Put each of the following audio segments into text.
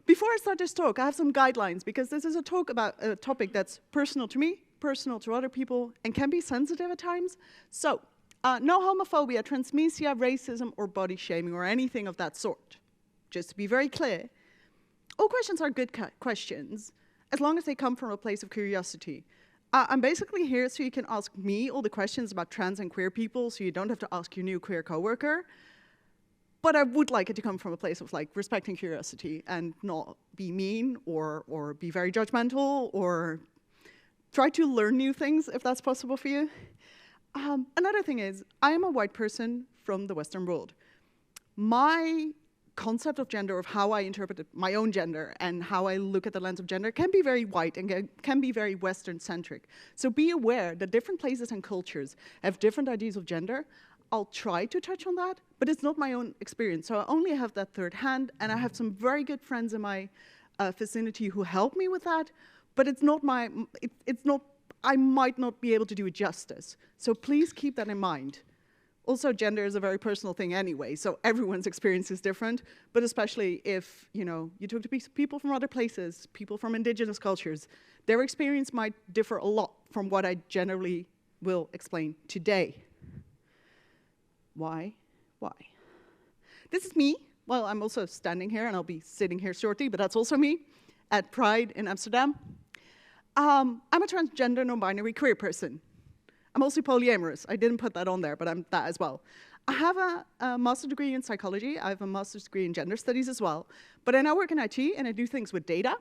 Before I start this talk, I have some guidelines, because this is a talk about a topic that's personal to me, personal to other people, and can be sensitive at times. So, no homophobia, transmedia, racism, or body shaming, or anything of that sort. Just to be very clear, all questions are good questions, as long as they come from a place of curiosity. I'm basically here so you can ask me all the questions about trans and queer people, so you don't have to ask your new queer coworker. But I would like it to come from a place of like respecting curiosity and not be mean or be very judgmental or try to learn new things if that's possible for you. Another thing is, I am a white person from the Western world. My concept of gender, of how I interpret my own gender and how I look at the lens of gender, can be very white and can be very Western-centric. So be aware that different places and cultures have different ideas of gender. I'll try to touch on that, but it's not my own experience. So I only have that third hand, and I have some very good friends in my vicinity who help me with that, but it's not I might not be able to do it justice. So please keep that in mind. Also, gender is a very personal thing anyway, so everyone's experience is different, but especially if, you talk to people from other places, people from indigenous cultures, their experience might differ a lot from what I generally will explain today. Why? This is me. Well, I'm also standing here, and I'll be sitting here shortly, but that's also me at Pride in Amsterdam. I'm a transgender, non-binary queer person. I'm also polyamorous. I didn't put that on there, but I'm that as well. I have a master's degree in psychology. I have a master's degree in gender studies as well. But I now work in IT, and I do things with data.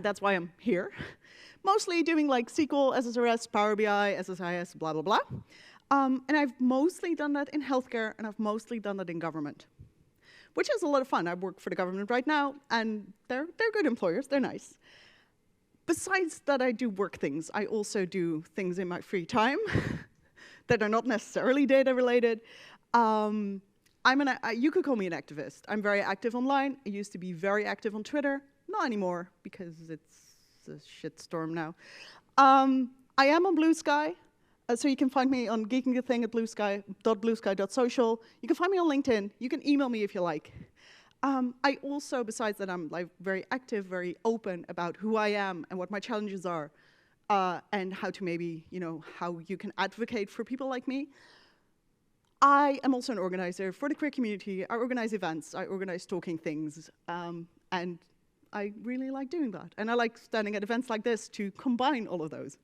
That's why I'm here. Mostly doing like SQL, SSRS, Power BI, SSIS, blah, blah, blah. And I've mostly done that in healthcare, and I've mostly done that in government, which is a lot of fun. I work for the government right now, and they're good employers. They're nice. Besides that I do work things, I also do things in my free time that are not necessarily data related. You could call me an activist. I'm very active online. I used to be very active on Twitter. Not anymore, because it's a shitstorm now. I am on Blue Sky. So you can find me on Geeking the Thing at bluesky.social. You can find me on LinkedIn. You can email me if you like. I also, besides that, I'm like very active, very open about who I am and what my challenges are, and how to maybe, how you can advocate for people like me. I am also an organizer for the queer community. I organize events. I organize talking things, and I really like doing that. And I like standing at events like this to combine all of those.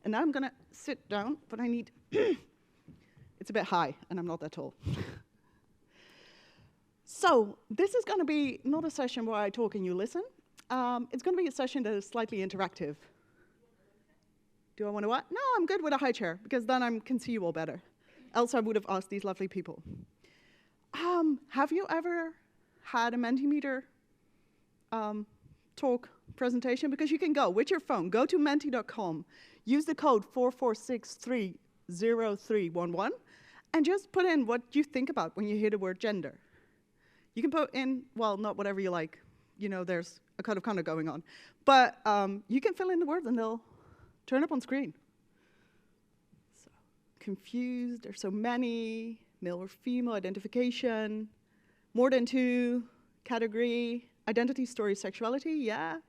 And now I'm going to sit down, but I need, it's a bit high, and I'm not that tall. So this is going to be not a session where I talk and you listen. It's going to be a session that is slightly interactive. Do I want to what? No, I'm good with a high chair, because then I can see you all better. Else I would have asked these lovely people. Have you ever had a Mentimeter talk presentation? Because you can go with your phone, go to menti.com, use the code 44630311, and just put in what you think about when you hear the word gender. You can put in, well, not whatever you like. There's a code of conduct going on. But you can fill in the words, and they'll turn up on screen. So, confused, there's so many, male or female identification, more than two, category, identity, story, sexuality, yeah.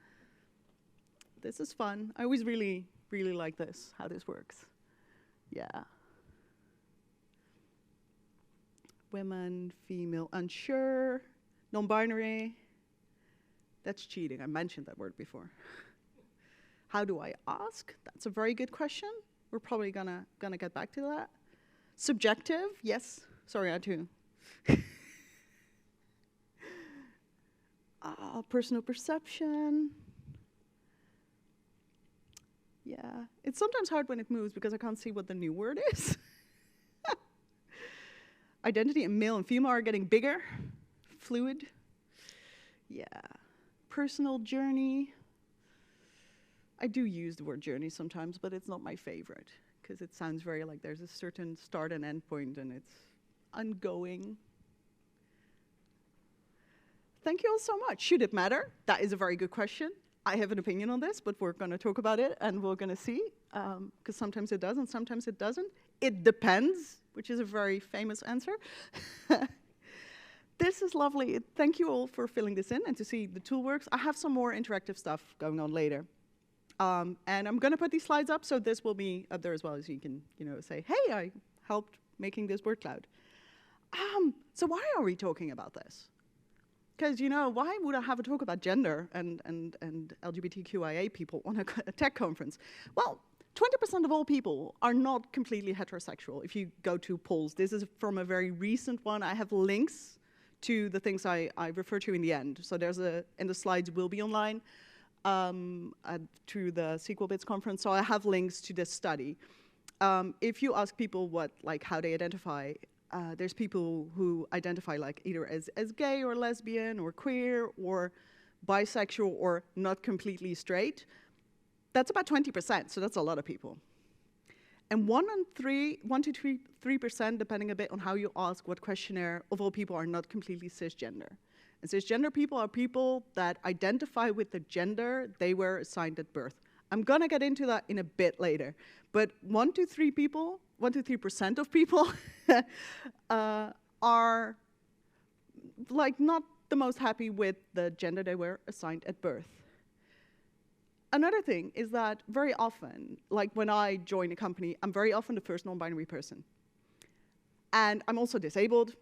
This is fun. I always really, really like this, how this works. Yeah. Women, female, unsure, non-binary. That's cheating. I mentioned that word before. How do I ask? That's a very good question. We're probably gonna get back to that. Subjective, yes. Sorry, I had to. Personal perception. Yeah, it's sometimes hard when it moves because I can't see what the new word is. Identity and male and female are getting bigger. Fluid. Yeah. Personal journey. I do use the word journey sometimes, but it's not my favorite because it sounds very like there's a certain start and end point and it's ongoing. Thank you all so much. Should it matter? That is a very good question. I have an opinion on this, but we're going to talk about it and we're going to see, because sometimes it does and sometimes it doesn't. It depends, which is a very famous answer. This is lovely. Thank you all for filling this in and to see the tool works. I have some more interactive stuff going on later. And I'm going to put these slides up, so this will be up there as well, so you can, say, hey, I helped making this word cloud. So why are we talking about this? Because, why would I have a talk about gender and LGBTQIA people on a tech conference? Well, 20% of all people are not completely heterosexual. If you go to polls, this is from a very recent one. I have links to the things I refer to in the end. So and the slides will be online through the SQL Bits conference. So I have links to this study. If you ask people how they identify, there's people who identify either as gay or lesbian or queer or bisexual or not completely straight. That's about 20%, so that's a lot of people. And 1 to 3%, depending a bit on how you ask what questionnaire, of all people are not completely cisgender. And cisgender people are people that identify with the gender they were assigned at birth. I'm gonna get into that in a bit later. But 1 to 3% of people are not the most happy with the gender they were assigned at birth. Another thing is that very often, when I join a company, I'm very often the first non-binary person. And I'm also disabled,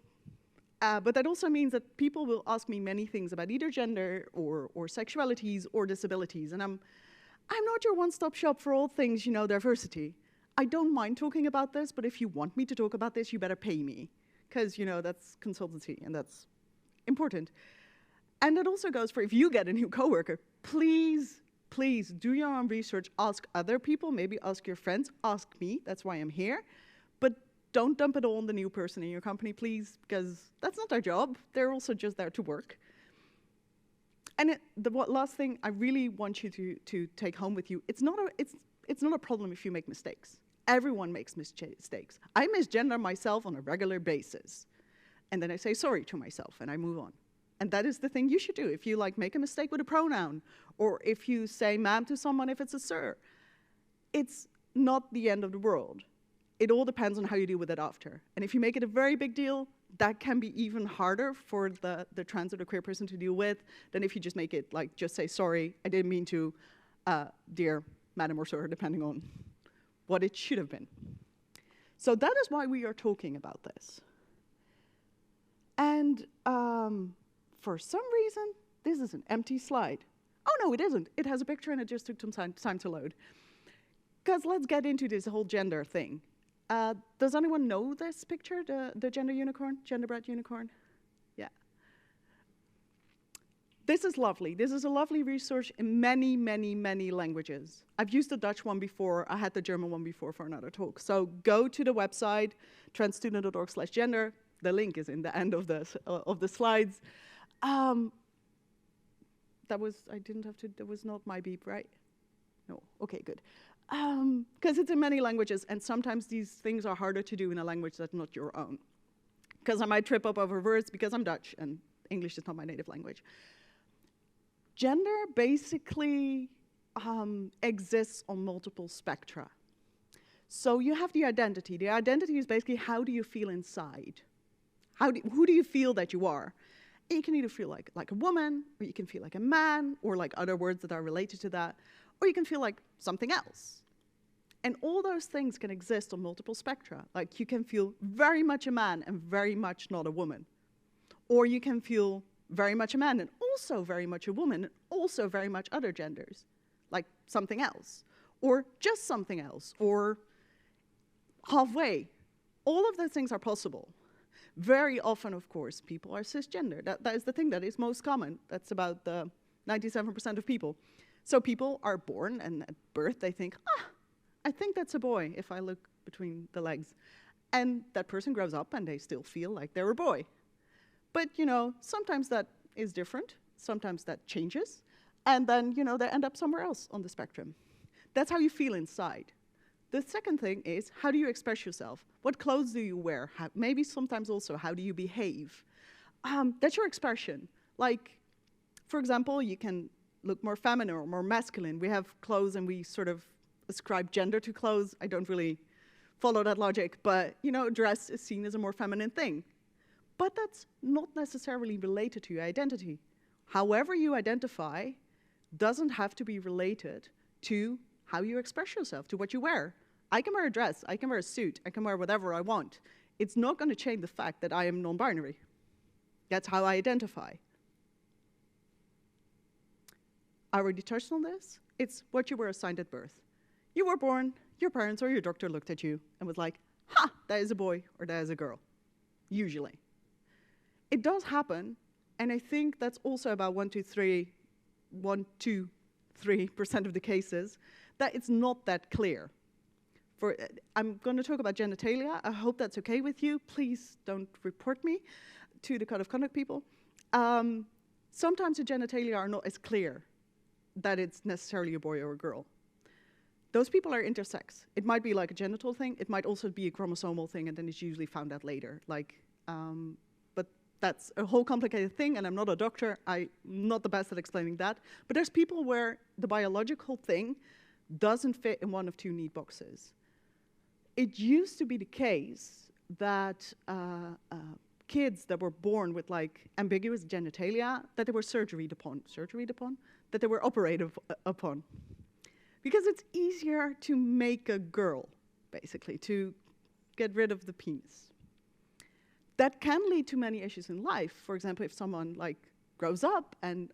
but that also means that people will ask me many things about either gender or sexualities or disabilities. And I'm not your one-stop shop for all things, diversity. I don't mind talking about this, but if you want me to talk about this, you better pay me. Because, that's consultancy, and that's important. And it also goes for if you get a new coworker, please do your own research, ask other people, maybe ask your friends, ask me, that's why I'm here. But don't dump it all on the new person in your company, please, because that's not their job. They're also just there to work. And the last thing I really want you to take home with you, it's not a problem if you make mistakes. Everyone makes mistakes. I misgender myself on a regular basis. And then I say sorry to myself and I move on. And that is the thing you should do. If you make a mistake with a pronoun, or if you say ma'am to someone if it's a sir, it's not the end of the world. It all depends on how you deal with it after. And if you make it a very big deal, that can be even harder for the trans or queer person to deal with than if you just make it just say sorry, I didn't mean to, dear madam or sir, depending on what it should have been. So that is why we are talking about this. And for some reason, this is an empty slide. Oh, no, it isn't. It has a picture, and it just took some time to load. Because let's get into this whole gender thing. Does anyone know this picture, the gender unicorn, gender-bred unicorn? Yeah. This is lovely. This is a lovely resource in many, many, many languages. I've used the Dutch one before. I had the German one before for another talk. So go to the website, transstudent.org/gender. The link is in the end of the slides. That was not my beep, right? No, okay, good. Because it's in many languages, and sometimes these things are harder to do in a language that's not your own. Because I might trip up over words because I'm Dutch, and English is not my native language. Gender basically exists on multiple spectra. So you have the identity. The identity is basically how do you feel inside? Who do you feel that you are? And you can either feel like a woman, or you can feel like a man, or other words that are related to that, or you can feel like something else. And all those things can exist on multiple spectra. You can feel very much a man and very much not a woman. Or you can feel very much a man and also very much a woman and also very much other genders, like something else, or just something else, or halfway. All of those things are possible. Very often, of course, people are cisgender. That is the thing that is most common. That's about 97% of people. So people are born, and at birth they think, I think that's a boy if I look between the legs. And that person grows up and they still feel like they're a boy. But, sometimes that is different. Sometimes that changes. And then, they end up somewhere else on the spectrum. That's how you feel inside. The second thing is, how do you express yourself? What clothes do you wear? Maybe sometimes also, how do you behave? That's your expression. For example, you can look more feminine or more masculine. We have clothes and we sort of ascribe gender to clothes. I don't really follow that logic, but, dress is seen as a more feminine thing. But that's not necessarily related to your identity. However you identify doesn't have to be related to how you express yourself, to what you wear. I can wear a dress, I can wear a suit, I can wear whatever I want. It's not going to change the fact that I am non-binary. That's how I identify. I already touched on this. It's what you were assigned at birth. You were born, your parents or your doctor looked at you and was like, ha, that is a boy or that is a girl, usually. It does happen, and I think that's also about 1 to 3% of the cases, that it's not that clear. I'm going to talk about genitalia. I hope that's okay with you. Please don't report me to the Code of Conduct people. Sometimes the genitalia are not as clear that it's necessarily a boy or a girl. Those people are intersex. It might be like a genital thing. It might also be a chromosomal thing, and then it's usually found out later. But that's a whole complicated thing, and I'm not a doctor. I'm not the best at explaining that. But there's people where the biological thing doesn't fit in one of two neat boxes. It used to be the case that kids that were born with like ambiguous genitalia, that they were surgery upon, that they were operated upon. Because it's easier to make a girl, basically, to get rid of the penis. That can lead to many issues in life. For example, if someone like grows up and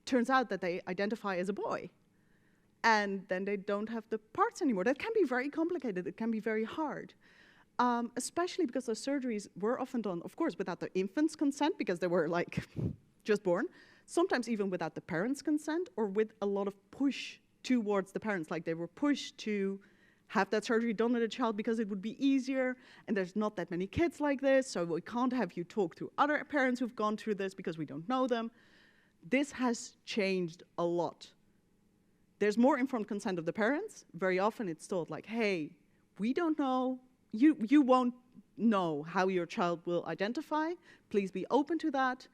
turns out that they identify as a boy, and then they don't have the parts anymore. That can be very complicated. It can be very hard, especially because those surgeries were often done, of course, without the infant's consent, because they were like just born, sometimes even without the parents' consent, or with a lot of push towards the parents, like they were pushed to have that surgery done on a child because it would be easier, and there's not that many kids like this, so we can't have you talk to other parents who've gone through this because we don't know them. This has changed a lot. There's more informed consent of the parents. Very often it's told like, hey, we don't know, you won't know how your child will identify. Please be open to that.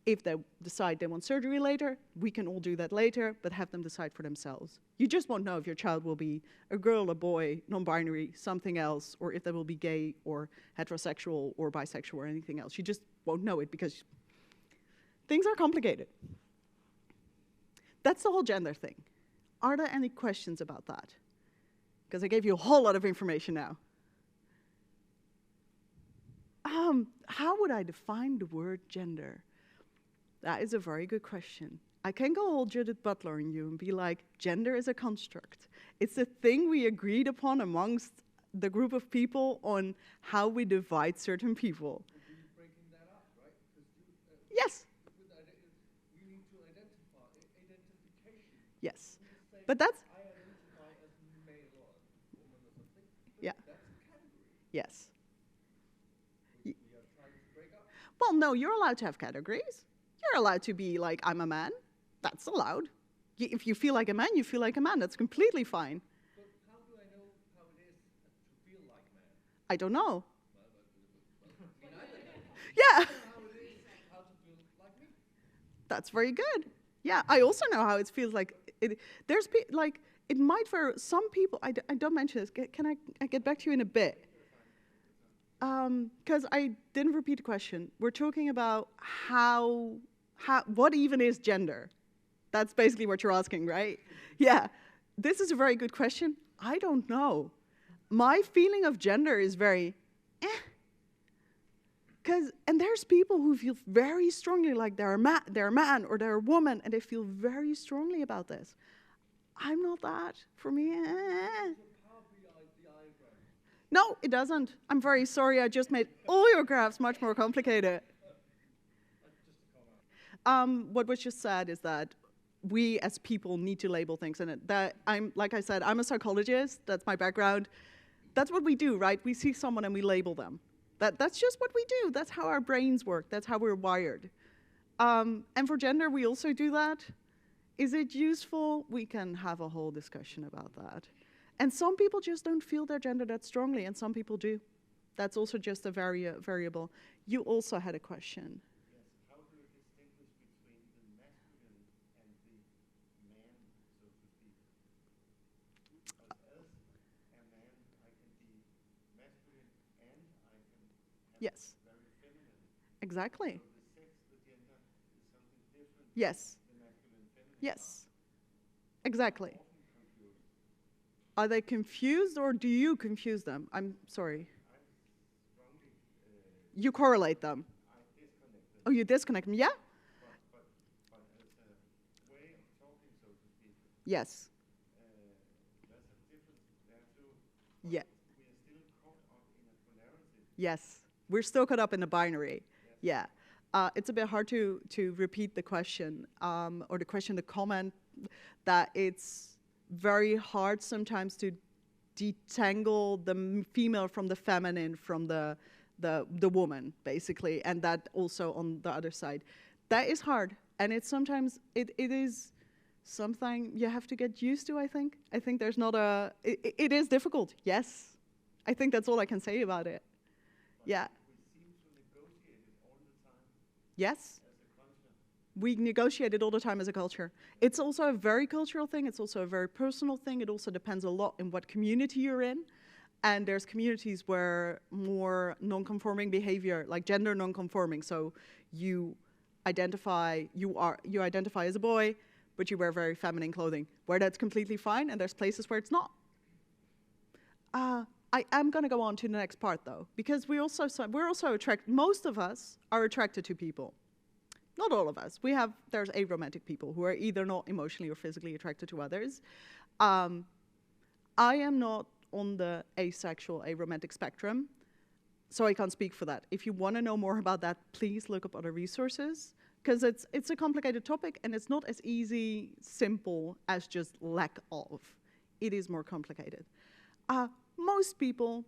If they decide they want surgery later, we can all do that later, but have them decide for themselves. You just won't know if your child will be a girl, a boy, non-binary, something else, or if they will be gay or heterosexual or bisexual or anything else. You just won't know it because things are complicated. That's the whole gender thing. Are there any questions about that? Because I gave you a whole lot of information now. How would I define the word gender? That is a very good question. I can go all Judith Butler on you and be like, gender is a construct. It's a thing we agreed upon amongst the group of people on how we divide certain people. You're breaking that up, right? Yes. We need to identify identification. Yes. But that's... I identify as male or woman or something. Yeah. That's a category. Yes. We are trying to break up. Well, no, you're allowed to have categories. You're allowed to be like, I'm a man. That's allowed. If you feel like a man, you feel like a man. That's completely fine. But how do I know how it is to feel like a man? I don't know. Me neither. Yeah. How it is how to feel like me. That's very good. Yeah, I also know how it feels like. There's like, it might for some people, I don't mention this. Can I get back to you in a bit? Because I didn't repeat the question. We're talking about what even is gender? That's basically what you're asking, right? Yeah, this is a very good question. I don't know. My feeling of gender is very, and there's people who feel very strongly like they're a man or they're a woman, and they feel very strongly about this. I'm not that. For me, No, it doesn't. I'm very sorry. I just made all your graphs much more complicated. What was just said is that we as people need to label things, and like I said, I'm a psychologist. That's my background. That's what we do, right? We see someone and we label them. That's just what we do. That's how our brains work. That's how we're wired. And for gender, we also do that. Is it useful? We can have a whole discussion about that. And some people just don't feel their gender that strongly, and some people do. That's also just a variable. You also had a question. Yes. How do you distinguish between the masculine and the man, so to speak? Because as a man, I can be masculine and I can have Yes. very feminine Exactly. So the gender, is something different. Yes. The masculine, feminine. Yes. Exactly. Often confused. Are they confused or do you confuse them? I'm sorry. I strongly, You correlate them. I disconnect them. Oh, you disconnect them. Yeah? But as a way of talking, so to speak, Yes. there's a difference there too. Yeah. We are still caught up in a polarity. Yes. We're still caught up in the binary. Yes. Yeah. It's a bit hard to repeat the question, or the question, the comment, that it's very hard sometimes to detangle the female from the feminine, from the woman, basically, and that also on the other side. That is hard, and it's sometimes, it is something you have to get used to, I think. I think there's not a, it is difficult, yes. I think that's all I can say about it. Yeah. We seem to negotiate it all the time Yes. as a culture. We negotiate it all the time as a culture. It's also a very cultural thing. It's also a very personal thing. It also depends a lot in what community you're in. And there's communities where more non-conforming behavior, like gender non-conforming. So you identify as a boy, but you wear very feminine clothing, where that's completely fine. And there's places where it's not. I am going to go on to the next part, though, because we're also attracted. Most of us are attracted to people. Not all of us. There's aromantic people who are either not emotionally or physically attracted to others. I am not on the asexual, aromantic spectrum, so I can't speak for that. If you want to know more about that, please look up other resources, because it's a complicated topic, and it's not as simple as just lack of. It is more complicated. Most people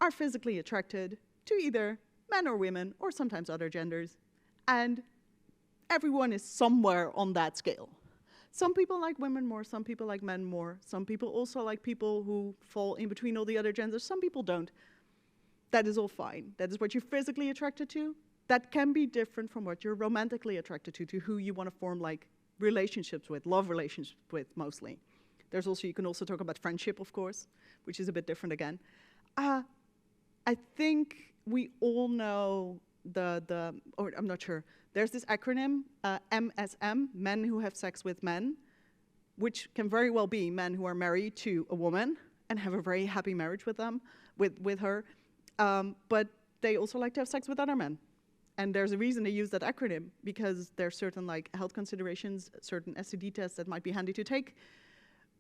are physically attracted to either men or women, or sometimes other genders. And everyone is somewhere on that scale. Some people like women more, some people like men more. Some people also like people who fall in between all the other genders. Some people don't. That is all fine. That is what you're physically attracted to. That can be different from what you're romantically attracted to who you want to form like relationships with, love relationships with mostly. You can also talk about friendship, of course, which is a bit different again. I think we all know or I'm not sure. There's this acronym, MSM, men who have sex with men, which can very well be men who are married to a woman and have a very happy marriage with her, but they also like to have sex with other men. And there's a reason they use that acronym, because there's certain like health considerations, certain STD tests that might be handy to take.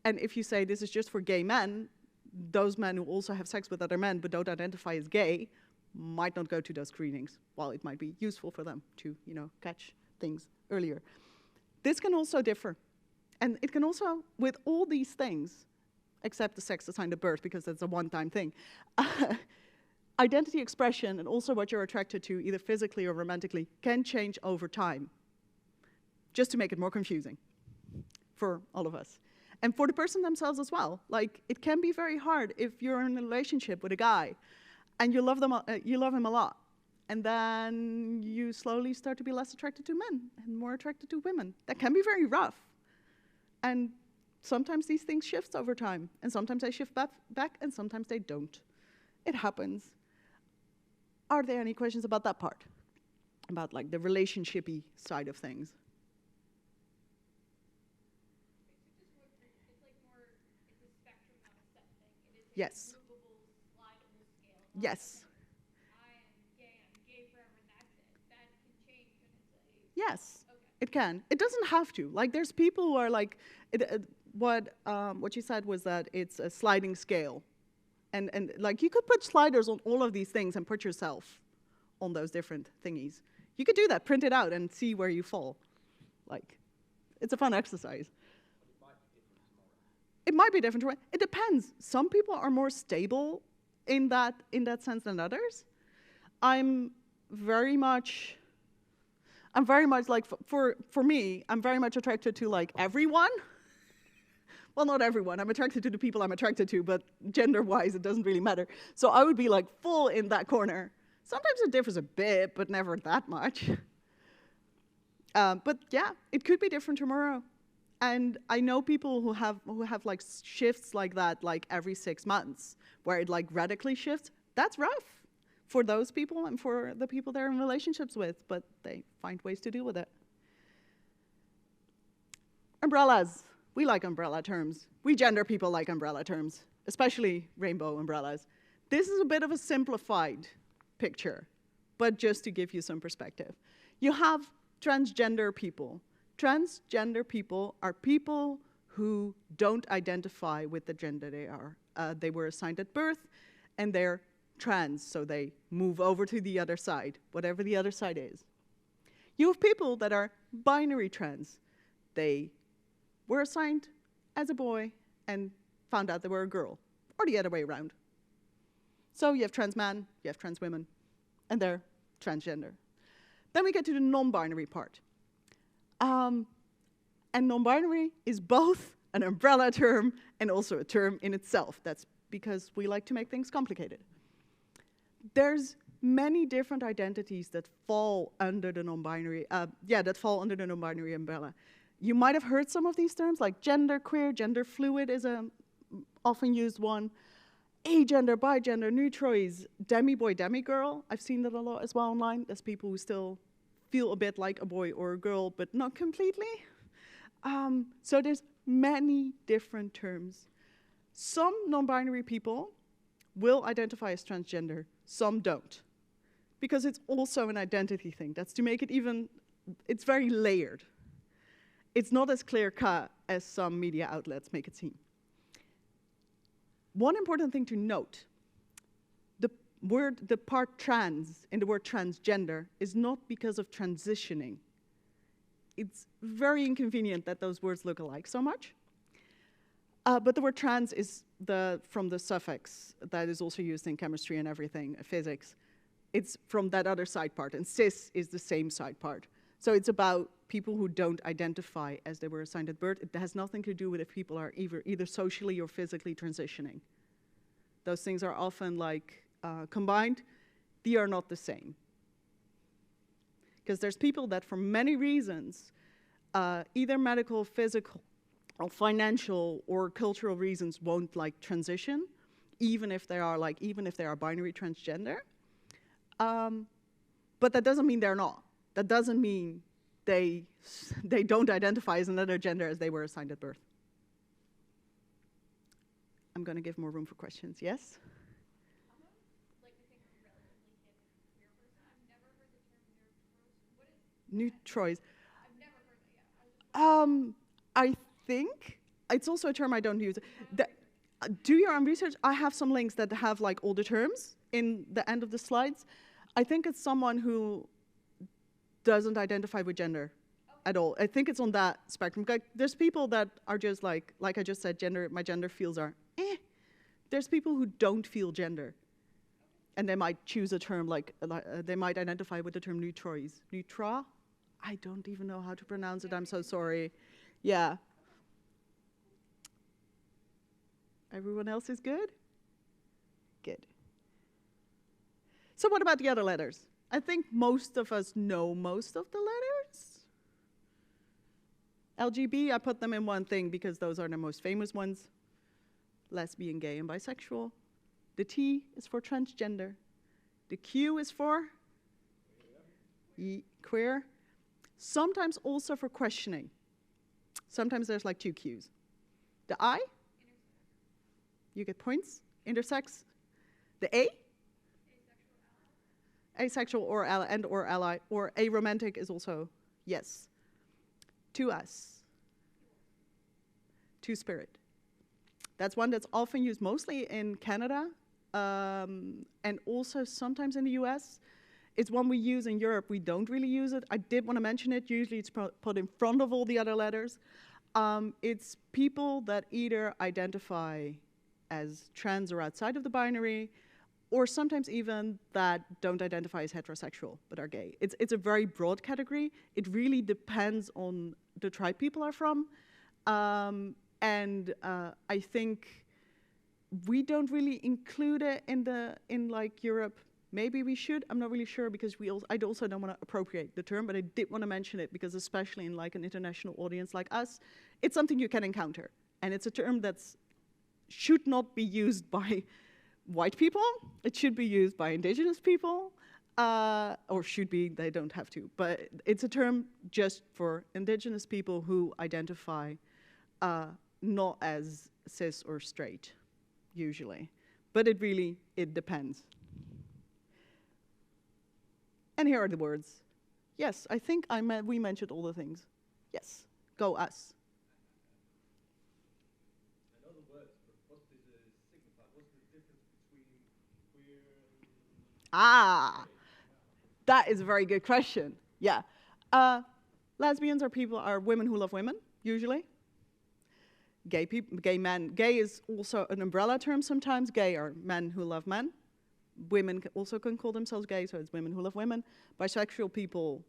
And if you say this is just for gay men, those men who also have sex with other men but don't identify as gay might not go to those screenings, while it might be useful for them to, catch things earlier. This can also differ. And it can also, with all these things, except the sex assigned at birth, because that's a one-time thing, identity expression and also what you're attracted to, either physically or romantically, can change over time, just to make it more confusing for all of us. And for the person themselves as well. Like, it can be very hard if you're in a relationship with a guy and you love him a lot, and then you slowly start to be less attracted to men and more attracted to women. That can be very rough. And sometimes these things shift over time, and sometimes they shift back, and sometimes they don't. It happens. Are there any questions about that part? About like the relationship-y side of things? Yes. Yes. Yes, it can. It doesn't have to. Like, there's people who are like, what you said was that it's a sliding scale. And like, you could put sliders on all of these things and put yourself on those different thingies. You could do that, print it out, and see where you fall. Like, it's a fun exercise. It might be different tomorrow. It depends. Some people are more stable in that sense than others. I'm very much like, for me, I'm very much attracted to like everyone. Well, not everyone. I'm attracted to the people I'm attracted to, but gender-wise, it doesn't really matter. So I would be like full in that corner. Sometimes it differs a bit, but never that much. But yeah, it could be different tomorrow. And I know people who have like shifts like that, like every 6 months, where it like radically shifts. That's rough. for those people and for the people they're in relationships with, but they find ways to deal with it. Umbrellas. We like umbrella terms. We gender people like umbrella terms, especially rainbow umbrellas. This is a bit of a simplified picture, but just to give you some perspective. You have transgender people. Transgender people are people who don't identify with the gender they are. They were assigned at birth, and they're trans, so they move over to the other side, whatever the other side is. You have people that are binary trans. They were assigned as a boy and found out they were a girl, or the other way around. So you have trans men, you have trans women, and they're transgender. Then we get to the non-binary part. And non-binary is both an umbrella term and also a term in itself. That's because we like to make things complicated. There's many different identities that fall under the non-binary, umbrella. You might have heard some of these terms, like gender queer, gender fluid is a often used one. Agender, bigender, neutroids, demi-boy, demi-girl. I've seen that a lot as well online. There's people who still feel a bit like a boy or a girl, but not completely. So there's many different terms. Some non-binary people will identify as transgender, some don't. Because it's also an identity thing. That's to make it even, it's very layered. It's not as clear-cut as some media outlets make it seem. One important thing to note, the part trans in the word transgender is not because of transitioning. It's very inconvenient that those words look alike so much. But the word trans is from the suffix that is also used in chemistry and everything, physics. It's from that other side part, and cis is the same side part. So it's about people who don't identify as they were assigned at birth. It has nothing to do with if people are either socially or physically transitioning. Those things are often like combined. They are not the same. Because there's people that for many reasons, either medical, physical, or financial, or cultural reasons won't like transition, even if they are binary transgender. But that doesn't mean they're not. That doesn't mean they don't identify as another gender as they were assigned at birth. I'm going to give more room for questions. Yes? Neutroids. I've never heard that yet. I think it's also a term I don't use. Do your own research. I have some links that have like all the terms in the end of the slides. I think it's someone who doesn't identify with gender at all. I think it's on that spectrum. Like, there's people that are just like I just said, my gender feels are eh. There's people who don't feel gender. And they might choose a term they might identify with the term neutroids. Neutra? I don't even know how to pronounce it, I'm so sorry. Yeah. Everyone else is good? Good. So what about the other letters? I think most of us know most of the letters. LGB, I put them in one thing because those are the most famous ones. Lesbian, gay, and bisexual. The T is for transgender. The Q is for queer. Sometimes also for questioning. Sometimes there's like 2 Qs. The I, you get points. Intersex. The A, asexual or ally, or aromantic is also yes. To us. To spirit. That's one that's often used mostly in Canada, and also sometimes in the US. It's one we use in Europe. We don't really use it. I did want to mention it. Usually it's put in front of all the other letters. It's people that either identify as trans or outside of the binary, or sometimes even that don't identify as heterosexual but are gay. It's a very broad category. It really depends on the tribe people are from. And I think we don't really include it in like Europe. Maybe we should. I'm not really sure because I also don't want to appropriate the term, but I did want to mention it because especially in like an international audience like us, it's something you can encounter, and it's a term that should not be used by white people. It should be used by indigenous people, or should be, they don't have to. But it's a term just for indigenous people who identify not as cis or straight, usually. But it depends. And here are the words. Yes, I think we mentioned all the things. Yes, go us. I know the words, but what does it signify? What's the difference between queer and Ah, that is a very good question. Yeah. Lesbians are women who love women, usually. Gay men. Gay is also an umbrella term sometimes. Gay are men who love men. Women also can call themselves gay, so it's women who love women. Bisexual people,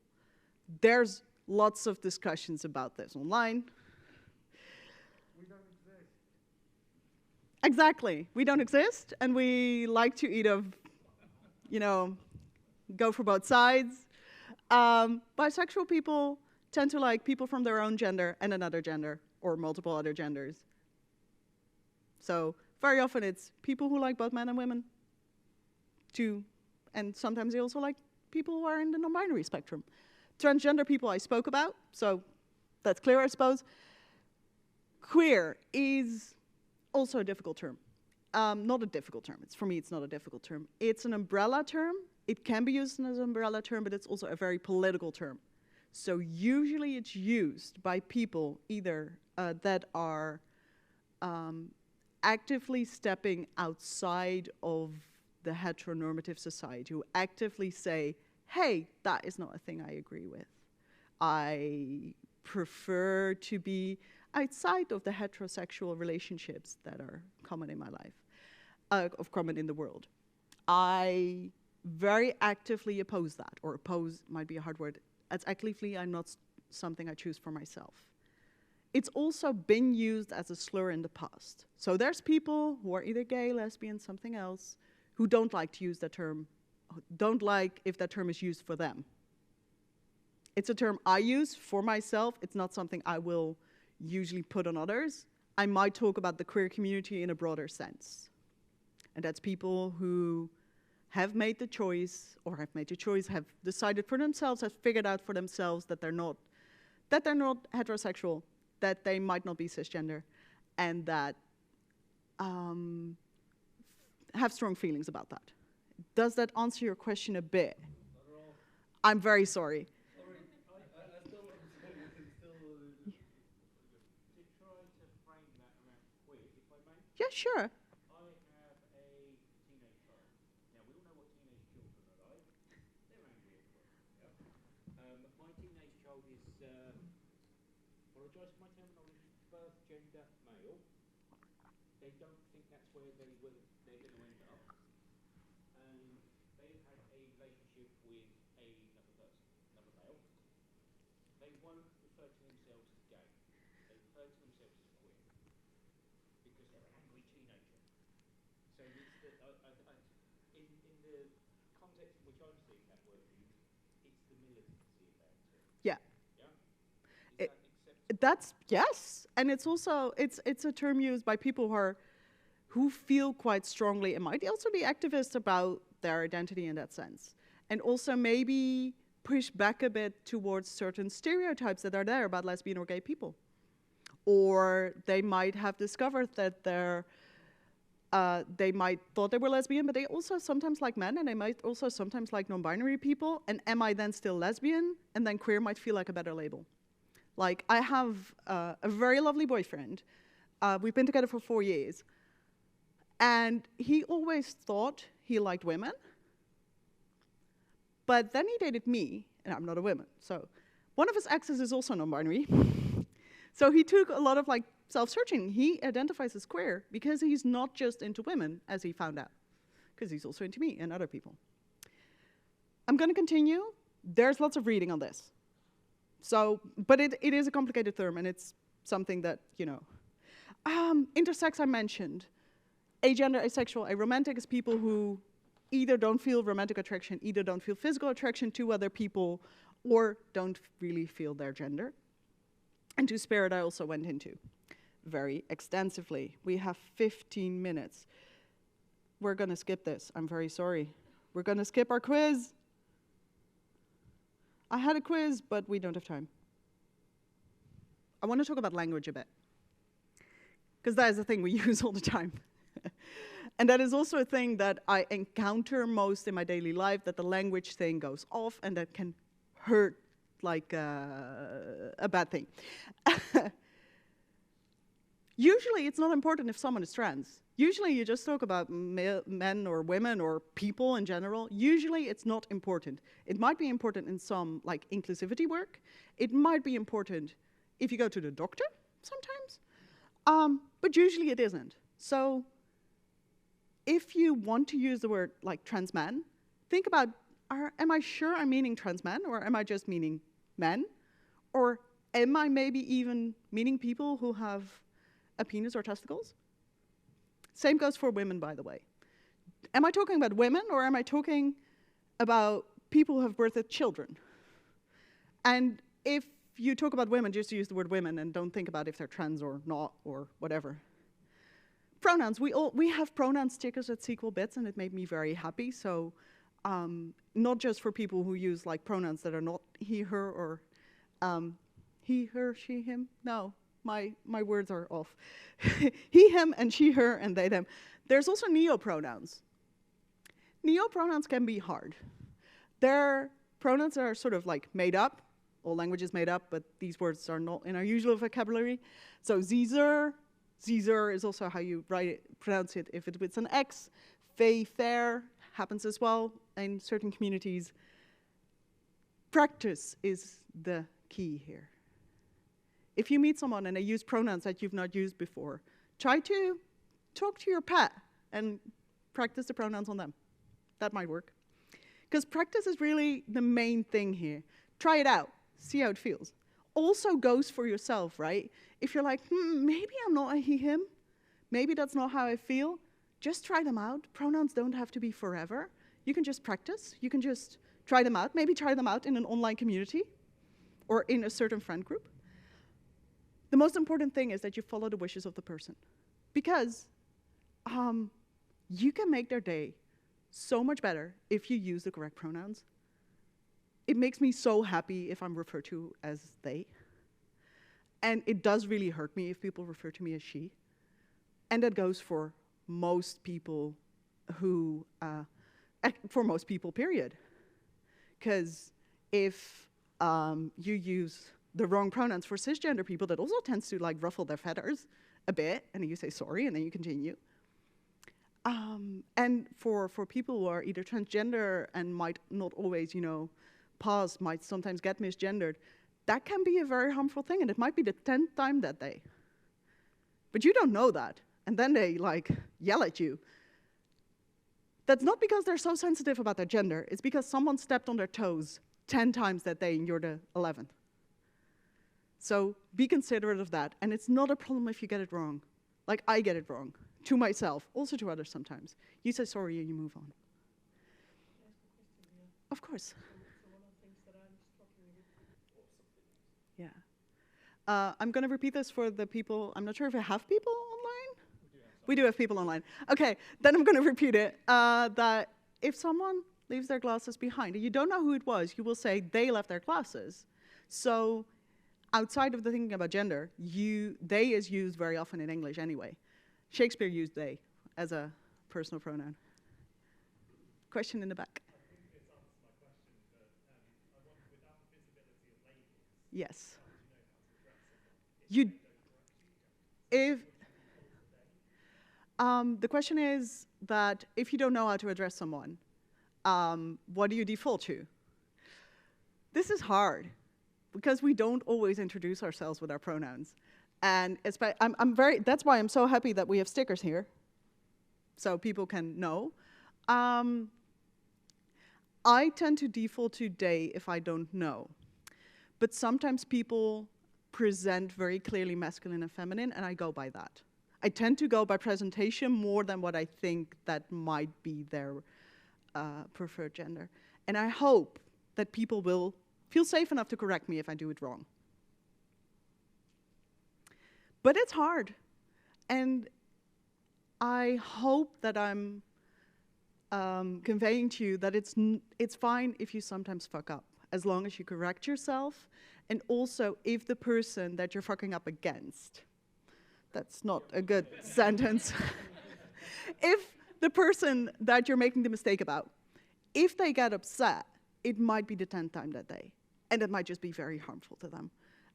there's lots of discussions about this online. we don't exist? Exactly. We don't exist, and we like to go for both sides. Bisexual people tend to like people from their own gender and another gender, or multiple other genders. So very often it's people who like both men and women, and sometimes they also like people who are in the non-binary spectrum. Transgender people I spoke about, so that's clear, I suppose. Queer is also a difficult term. Not a difficult term. For me, it's not a difficult term. It's an umbrella term. It can be used as an umbrella term, but it's also a very political term. So usually it's used by people either that are actively stepping outside of the heteronormative society, who actively say, hey, that is not a thing I agree with. I prefer to be outside of the heterosexual relationships that are common in my life, common in the world. I very actively oppose that, or oppose might be a hard word. It's actively not something I choose for myself. It's also been used as a slur in the past. So there's people who are either gay, lesbian, something else, who don't like to use that term, don't like if that term is used for them. It's a term I use for myself. It's not something I will usually put on others. I might talk about the queer community in a broader sense. And that's people who have made the choice, have decided for themselves, have figured out for themselves that they're not heterosexual, that they might not be cisgender, and that have strong feelings about that. Does that answer your question a bit? Not at all. I'm very sorry. Sorry, I still understand. You can still to try to frame that around queer, if I may. Yeah, sure. I have a teenage child. Now, we all know what teenage children are like. They're angry at work. Yeah. My teenage child is, apologise for my terminology, birth gender male. They don't think that's where they're going to end up. And they've had a relationship with another person, another male. They won't refer to themselves as gay. They refer to themselves as queer. Because they're an angry teenager. So it's the, in the context in which I'm seeing that word used, it's the militancy about it. Yeah. Yeah? Is that acceptable? That's, yes. And it's also, it's a term used by people who feel quite strongly, and might also be activists about their identity in that sense. And also maybe push back a bit towards certain stereotypes that are there about lesbian or gay people. Or they might have discovered that they might thought they were lesbian, but they also sometimes like men, and they might also sometimes like non-binary people. And am I then still lesbian? And then queer might feel like a better label. Like, I have a very lovely boyfriend. We've been together for 4 years. And he always thought he liked women. But then he dated me, and I'm not a woman. So one of his exes is also non-binary. So he took a lot of self-searching. He identifies as queer because he's not just into women, as he found out, because he's also into me and other people. I'm going to continue. There's lots of reading on this. So, but it is a complicated term, and it's something that, intersex I mentioned. Agender, asexual, aromantic is people who either don't feel romantic attraction, either don't feel physical attraction to other people, or don't really feel their gender. And two-spirit I also went into very extensively. We have 15 minutes. we're going to skip this. I'm very sorry. We're going to skip our quiz. I had a quiz, but we don't have time. I want to talk about language a bit, because that is a thing we use all the time. And that is also a thing that I encounter most in my daily life, that the language thing goes off, and that can hurt like a bad thing. Usually it's not important if someone is trans. Usually you just talk about men or women or people in general. Usually it's not important. It might be important in some like inclusivity work. It might be important if you go to the doctor sometimes, but usually it isn't. So if you want to use the word like trans man, think about, am I sure I'm meaning trans men, or am I just meaning men? Or am I maybe even meaning people who have a penis or testicles? Same goes for women, by the way. Am I talking about women, or am I talking about people who have birthed children? And if you talk about women, just use the word women and don't think about if they're trans or not or whatever. Pronouns, we have pronoun stickers at SQL Bits, and it made me very happy. So not just for people who use like pronouns that are not he, her, or he, her, she, him. No, my words are off. He, him, and she, her, and they, them. There's also neo-pronouns. Neo-pronouns can be hard. They're pronouns that are sort of like made up. All language is made up, but these words are not in our usual vocabulary. So Caesar is also how you pronounce it if it's with an X. They, fair happens as well in certain communities. Practice is the key here. If you meet someone and they use pronouns that you've not used before, try to talk to your pet and practice the pronouns on them. That might work. Because practice is really the main thing here. Try it out, see how it feels. Also goes for yourself, right? If you're like, maybe I'm not a he, him, maybe that's not how I feel, just try them out. Pronouns don't have to be forever. You can just practice. You can just try them out. Maybe try them out in an online community or in a certain friend group. The most important thing is that you follow the wishes of the person, because you can make their day so much better if you use the correct pronouns. It makes me so happy if I'm referred to as they. And it does really hurt me if people refer to me as she. And that goes for most people who, for most people, period. Because if you use the wrong pronouns for cisgender people, that also tends to like ruffle their feathers a bit, and then you say sorry, and then you continue. And for people who are either transgender and might not always, pass, might sometimes get misgendered, that can be a very harmful thing, and it might be the 10th time that day. But you don't know that, and then they like yell at you. That's not because they're so sensitive about their gender, it's because someone stepped on their toes 10 times that day and you're the 11th. So be considerate of that, and it's not a problem if you get it wrong. Like I get it wrong, to myself, also to others sometimes. You say sorry and you move on. Of course. Yeah. I'm going to repeat this for the people. I'm not sure if I have people online. We do have people online. Okay, then I'm going to repeat it. That if someone leaves their glasses behind, and you don't know who it was, you will say they left their glasses. So outside of the thinking about gender, they is used very often in English anyway. Shakespeare used they as a personal pronoun. Question in the back. Yes. The question is that if you don't know how to address someone, what do you default to? This is hard because we don't always introduce ourselves with our pronouns, and that's why I'm so happy that we have stickers here, so people can know. I tend to default to they if I don't know. But sometimes people present very clearly masculine and feminine, and I go by that. I tend to go by presentation more than what I think that might be their preferred gender. And I hope that people will feel safe enough to correct me if I do it wrong. But it's hard. And I hope that I'm conveying to you that it's fine if you sometimes fuck up, as long as you correct yourself, and also if the person that you're fucking up against, that's not a good sentence, if the person that you're making the mistake about, if they get upset, it might be the 10th time that day, and it might just be very harmful to them,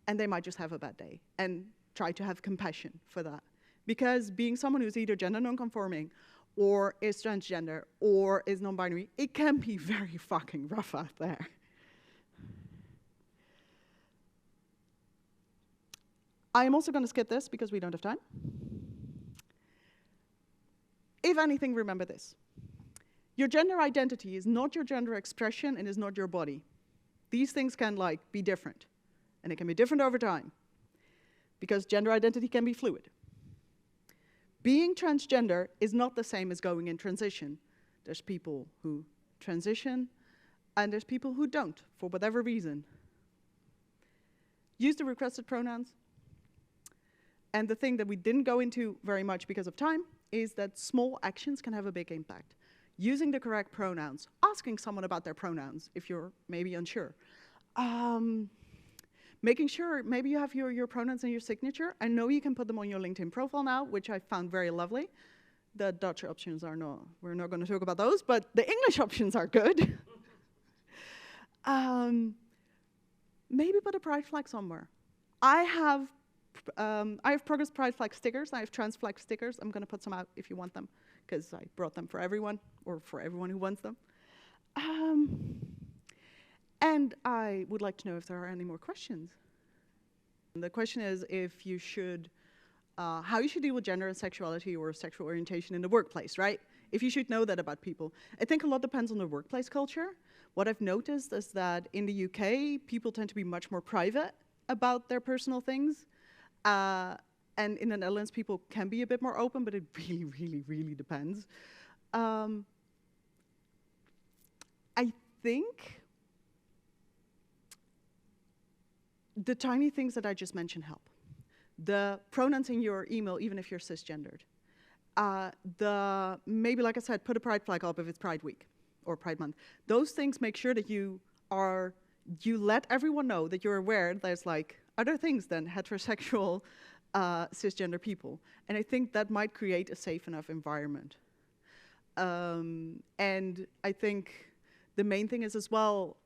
and they might just have a bad day, and try to have compassion for that. Because being someone who's either gender non-conforming, or is transgender, or is non-binary, it can be very fucking rough out there. I'm also going to skip this because we don't have time. If anything, remember this. Your gender identity is not your gender expression and is not your body. These things can be different, and it can be different over time, because gender identity can be fluid. Being transgender is not the same as going in transition. There's people who transition, and there's people who don't, for whatever reason. Use the requested pronouns. And the thing that we didn't go into very much because of time is that small actions can have a big impact. Using the correct pronouns, asking someone about their pronouns if you're maybe unsure. Making sure maybe you have your pronouns in your signature. I know you can put them on your LinkedIn profile now, which I found very lovely. The Dutch options are not, we're not going to talk about those, but the English options are good. Maybe put a pride flag somewhere. I have Progress Pride flag stickers. I have trans flag stickers. I'm going to put some out if you want them, because I brought them for everyone, or for everyone who wants them. And I would like to know if there are any more questions. The question is if you should, how you should deal with gender and sexuality or sexual orientation in the workplace, right? If you should know that about people. I think a lot depends on the workplace culture. What I've noticed is that in the UK, people tend to be much more private about their personal things. And in the Netherlands, people can be a bit more open, but it really, really, really depends. I think the tiny things that I just mentioned help. The pronouns in your email, even if you're cisgendered. Maybe, like I said, put a pride flag up if it's Pride Week or Pride Month. Those things make sure that you let everyone know that you're aware there's other things than heterosexual cisgender people. And I think that might create a safe enough environment. And I think the main thing is as well,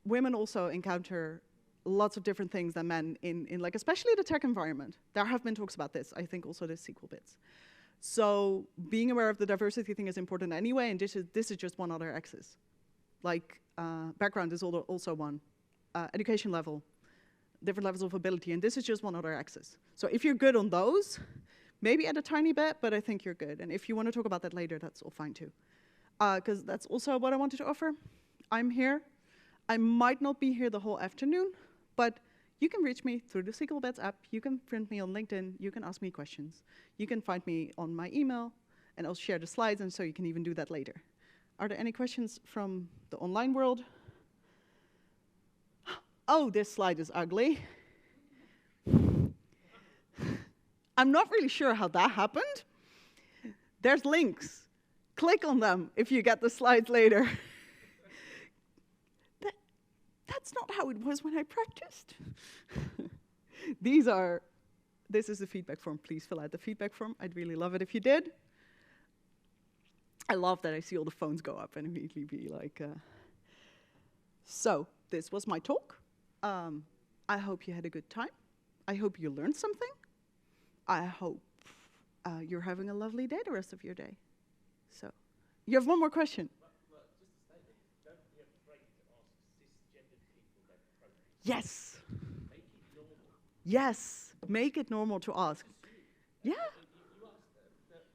women also encounter lots of different things than men in especially the tech environment. There have been talks about this, I think also the sequel bits. So being aware of the diversity thing is important anyway, and this is just one other axis. Background is also one. Education level, different levels of ability, and this is just one other axis. So if you're good on those, maybe add a tiny bit, but I think you're good. And if you want to talk about that later, that's all fine too. Because that's also what I wanted to offer. I'm here. I might not be here the whole afternoon, but you can reach me through the Sequel Bets app. You can friend me on LinkedIn. You can ask me questions. You can find me on my email, and I'll share the slides, and so you can even do that later. Are there any questions from the online world? Oh, this slide is ugly. I'm not really sure how that happened. There's links. Click on them if you get the slides later. That's not how it was when I practiced. This is the feedback form. Please fill out the feedback form. I'd really love it if you did. I love that I see all the phones go up and immediately be like, So, this was my talk. I hope you had a good time. I hope you learned something. I hope you're having a lovely day the rest of your day. So, you have one more question. Just a statement. Don't be afraid to ask cisgendered people their pronouns. Yes. Make it normal. Yes. Make it normal to ask. Yeah. You ask them,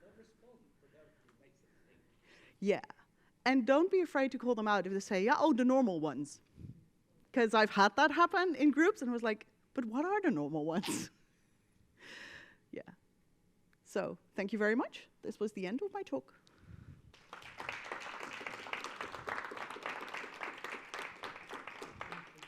they'll respond, but they'll make something. Yeah. And don't be afraid to call them out if they say, yeah, oh, the normal ones. Because I've had that happen in groups, and I was like, but what are the normal ones? Yeah. So, thank you very much. This was the end of my talk.